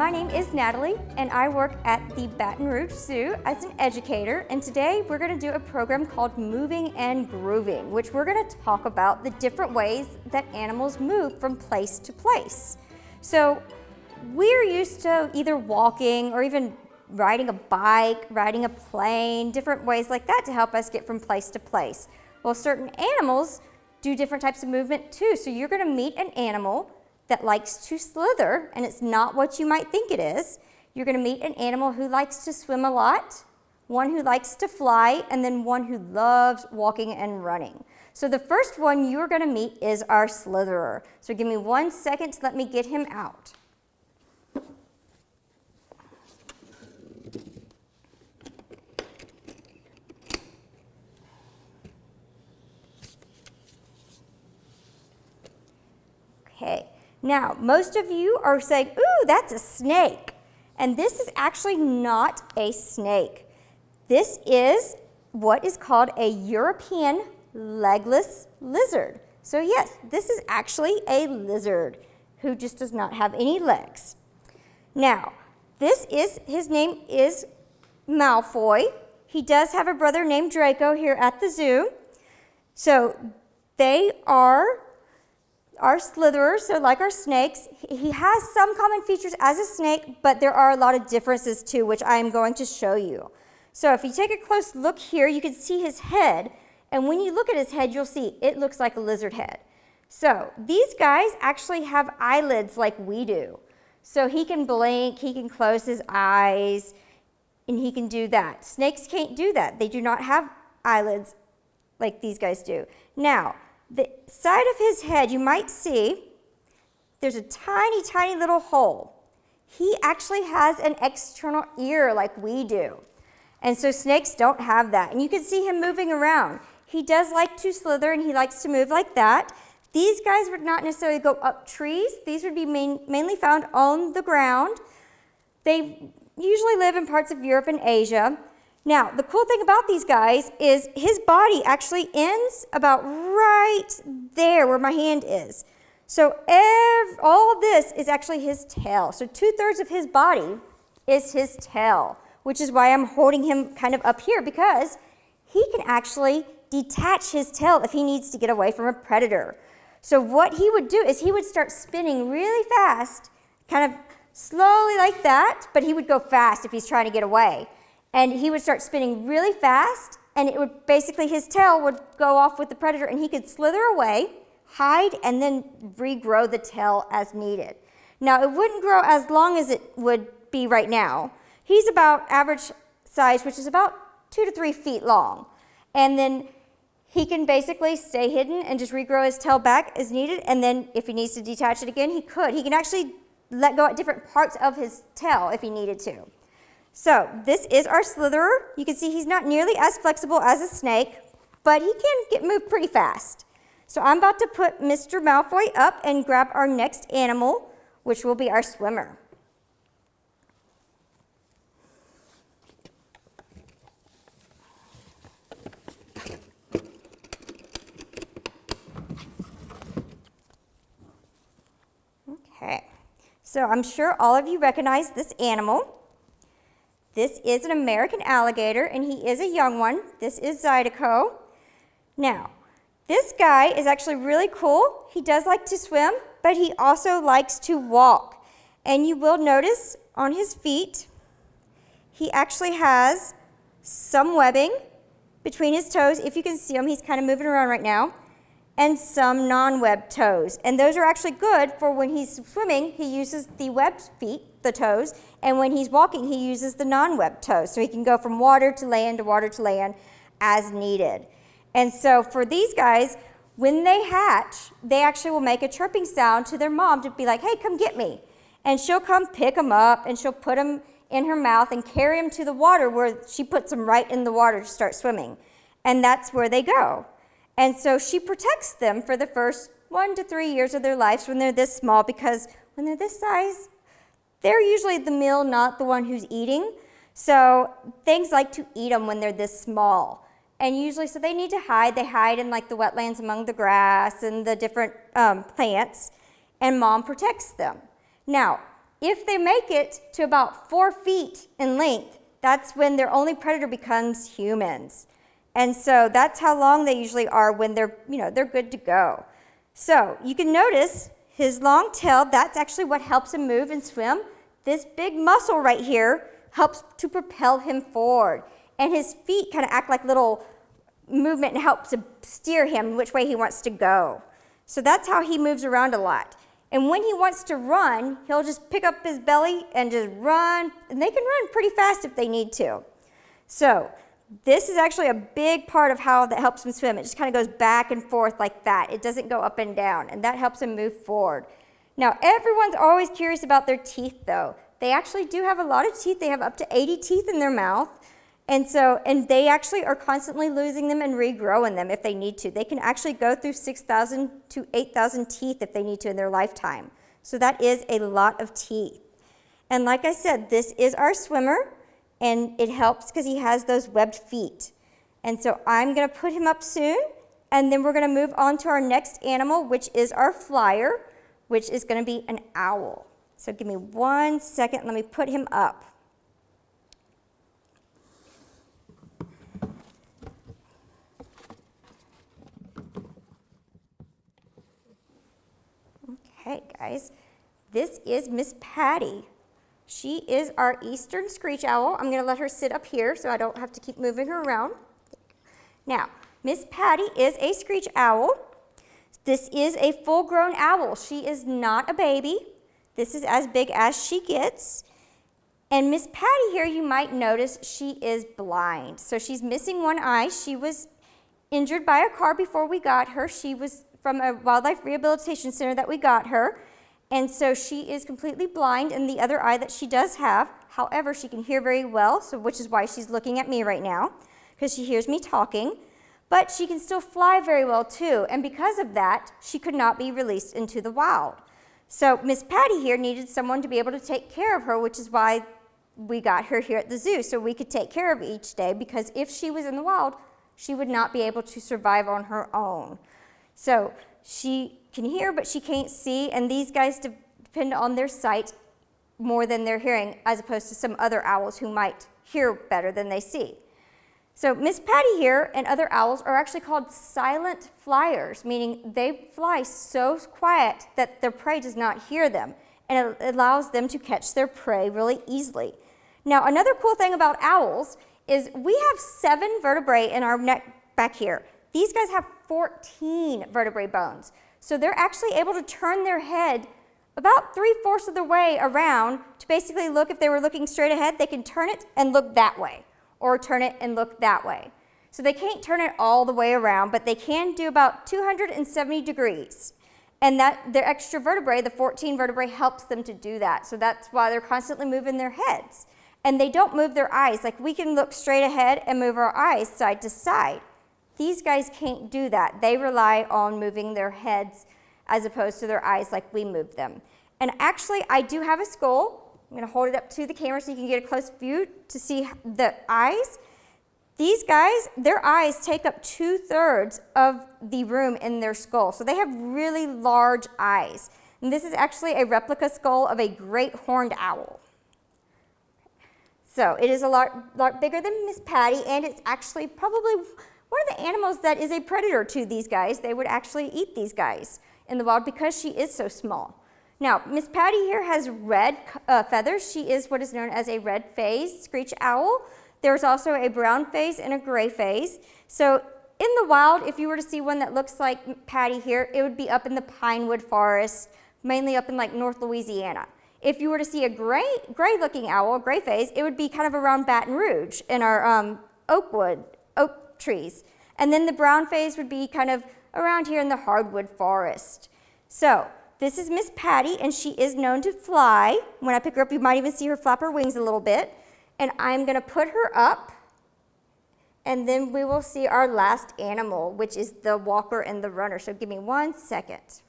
My name is Natalie, and I work at the Baton Rouge Zoo as an educator, and today we're going to do a program called Moving and Grooving, which we're going to talk about the different ways that animals move from place to place. So we're used to either walking or even riding a bike, riding a plane, different ways like that to help us get from place to place. Well, certain animals do different types of movement too, so you're going to meet an animal that likes to slither, and it's not what you might think it is. You're going to meet an animal who likes to swim a lot, one who likes to fly, and then one who loves walking and running. So the first one you're going to meet is our slitherer. So give me 1 second to let me get him out. Okay. Now, most of you are saying, ooh, that's a snake. And this is actually not a snake. This is what is called a European legless lizard. So yes, this is actually a lizard who just does not have any legs. Now, his name is Malfoy. He does have a brother named Draco here at the zoo. So they are our slitherers, so like our snakes. He has some common features as a snake, but there are a lot of differences too, which I am going to show you. So if you take a close look here, you can see his head, and when you look at his head, you'll see it looks like a lizard head. So these guys actually have eyelids like we do. So he can blink, he can close his eyes, and he can do that. Snakes can't do that. They do not have eyelids like these guys do. Now, the side of his head, you might see there's a tiny, tiny little hole. He actually has an external ear like we do. And so snakes don't have that. And you can see him moving around. He does like to slither, and he likes to move like that. These guys would not necessarily go up trees. These would be mainly found on the ground. They usually live in parts of Europe and Asia. Now, the cool thing about these guys is his body actually ends about right there where my hand is. So all of this is actually his tail. So 2/3 of his body is his tail, which is why I'm holding him kind of up here, because he can actually detach his tail if he needs to get away from a predator. So what he would do is he would start spinning really fast, kind of slowly like that, but he would go fast if he's trying to get away. And he would start spinning really fast, and it would basically, his tail would go off with the predator, and he could slither away, hide, and then regrow the tail as needed. Now, it wouldn't grow as long as it would be right now. He's about average size, which is about 2 to 3 feet long. And then he can basically stay hidden and just regrow his tail back as needed, and then if he needs to detach it again, he could. He can actually let go at different parts of his tail if he needed to. So this is our slitherer. You can see he's not nearly as flexible as a snake, but he can move pretty fast. So I'm about to put Mr. Malfoy up and grab our next animal, which will be our swimmer. Okay, so I'm sure all of you recognize this animal. This is an American alligator, and he is a young one. This is Zydeco. Now, this guy is actually really cool. He does like to swim, but he also likes to walk. And you will notice on his feet, he actually has some webbing between his toes. If you can see him, he's kind of moving around right now, and some non-webbed toes. And those are actually good for when he's swimming. He uses the webbed feet, the toes, and when he's walking, he uses the non-webbed toes. So he can go from water to land as needed. And so for these guys, when they hatch, they actually will make a chirping sound to their mom to be like, hey, come get me. And she'll come pick them up, and she'll put them in her mouth and carry them to the water, where she puts them right in the water to start swimming. And that's where they go. And so she protects them for the first 1 to 3 years of their lives when they're this small, because when they're this size, they're usually the meal, not the one who's eating. So things like to eat them when they're this small. And usually, so they need to hide. They hide in like the wetlands among the grass and the different plants, and mom protects them. Now, if they make it to about 4 feet in length, that's when their only predator becomes humans. And so that's how long they usually are when they're, they're good to go. So you can notice his long tail, that's actually what helps him move and swim. This big muscle right here helps to propel him forward. And his feet kind of act like little movement and help to steer him which way he wants to go. So that's how he moves around a lot. And when he wants to run, he'll just pick up his belly and just run. And they can run pretty fast if they need to. So this is actually a big part of how that helps him swim. It just kind of goes back and forth like that. It doesn't go up and down, and that helps him move forward. Now, everyone's always curious about their teeth, though. They actually do have a lot of teeth. They have up to 80 teeth in their mouth. And they actually are constantly losing them and regrowing them if they need to. They can actually go through 6,000 to 8,000 teeth if they need to in their lifetime. So that is a lot of teeth. And like I said, this is our swimmer, and it helps because he has those webbed feet. And so I'm going to put him up soon, and then we're going to move on to our next animal, which is our flyer, which is going to be an owl. So give me 1 second. Let me put him up. Okay, guys, this is Miss Patty. She is our eastern screech owl. I'm going to let her sit up here so I don't have to keep moving her around. Now, Miss Patty is a screech owl. This is a full-grown owl. She is not a baby. This is as big as she gets. And Miss Patty here, you might notice she is blind. So she's missing one eye. She was injured by a car before we got her. She was from a wildlife rehabilitation center that we got her. And so she is completely blind in the other eye that she does have. However, she can hear very well, which is why she's looking at me right now, because she hears me talking. But she can still fly very well too, and because of that, she could not be released into the wild. So Miss Patty here needed someone to be able to take care of her, which is why we got her here at the zoo, so we could take care of her each day, because if she was in the wild, she would not be able to survive on her own. So she can hear, but she can't see, and these guys depend on their sight more than their hearing, as opposed to some other owls who might hear better than they see. So Miss Patty here and other owls are actually called silent flyers, meaning they fly so quiet that their prey does not hear them, and it allows them to catch their prey really easily. Now, another cool thing about owls is we have 7 vertebrae in our neck back here. These guys have 14 vertebrae bones. So they're actually able to turn their head about 3/4 of the way around to basically look. If they were looking straight ahead, they can turn it and look that way, or turn it and look that way. So they can't turn it all the way around, but they can do about 270 degrees. And that their extra vertebrae, the 14 vertebrae, helps them to do that. So that's why they're constantly moving their heads. And they don't move their eyes. Like we can look straight ahead and move our eyes side to side. These guys can't do that. They rely on moving their heads as opposed to their eyes like we move them. And actually, I do have a skull. I'm going to hold it up to the camera so you can get a close view to see the eyes. These guys, their eyes take up 2/3 of the room in their skull. So they have really large eyes. And this is actually a replica skull of a great horned owl. So it is a lot bigger than Miss Patty, and it's actually probably one of the animals that is a predator to these guys. They would actually eat these guys in the wild because she is so small. Now, Miss Patty here has red feathers. She is what is known as a red-phased screech owl. There's also a brown phase and a gray phase. So in the wild, if you were to see one that looks like Patty here, it would be up in the pinewood forest, mainly up in like North Louisiana. If you were to see a gray-looking owl, gray phase, it would be kind of around Baton Rouge in our oak trees. And then the brown phase would be kind of around here in the hardwood forest. So this is Miss Patty, and she is known to fly. When I pick her up, you might even see her flap her wings a little bit. And I'm going to put her up, and then we will see our last animal, which is the walker and the runner. So give me 1 second.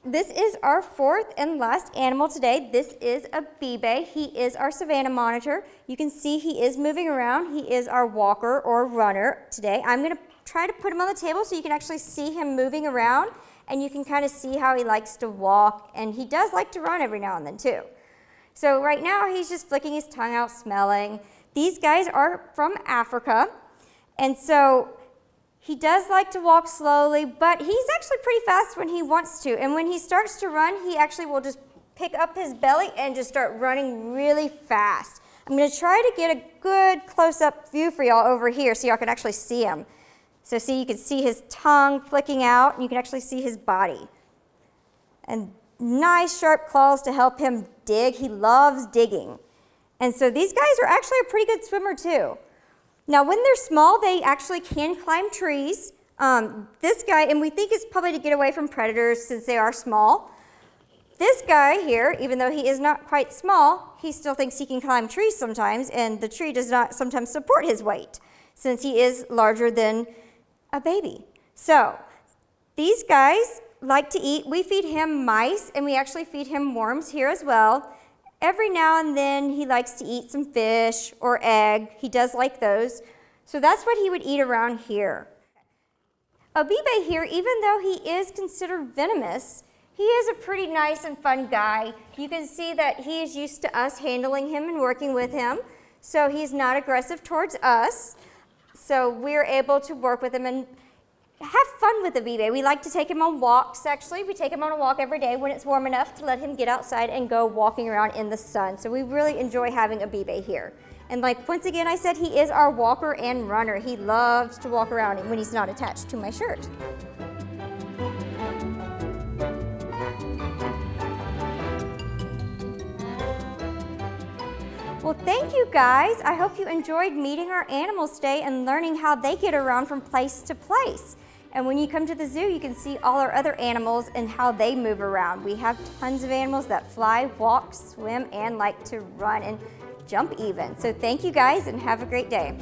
This is our 4th and last animal today. This is a bee-bay. He is our savanna monitor. You can see he is moving around. He is our walker or runner today. I'm going to try to put him on the table so you can actually see him moving around and you can kind of see how he likes to walk, and he does like to run every now and then too. So right now he's just flicking his tongue out, smelling. These guys are from Africa, and so he does like to walk slowly, but he's actually pretty fast when he wants to. And when he starts to run, he actually will just pick up his belly and just start running really fast. I'm going to try to get a good close-up view for y'all over here so y'all can actually see him. So see, you can see his tongue flicking out, and you can actually see his body. And nice sharp claws to help him dig. He loves digging. And so these guys are actually a pretty good swimmer too. Now, when they're small, they actually can climb trees. This guy, and we think it's probably to get away from predators since they are small. This guy here, even though he is not quite small, he still thinks he can climb trees sometimes, and the tree does not sometimes support his weight since he is larger than a baby. So these guys like to eat. We feed him mice, and we actually feed him worms here as well. Every now and then he likes to eat some fish or egg. He does like those. So that's what he would eat around here. A bibe here, even though he is considered venomous, he is a pretty nice and fun guy. You can see that he is used to us handling him and working with him. So he's not aggressive towards us. So we're able to work with him and have fun with the bibe. We like to take him on walks, actually. We take him on a walk every day when it's warm enough to let him get outside and go walking around in the sun. So we really enjoy having a bibe here. And like once again, I said he is our walker and runner. He loves to walk around when he's not attached to my shirt. Well, thank you guys. I hope you enjoyed meeting our animals today and learning how they get around from place to place. And when you come to the zoo, you can see all our other animals and how they move around. We have tons of animals that fly, walk, swim, and like to run and jump even. So thank you guys and have a great day.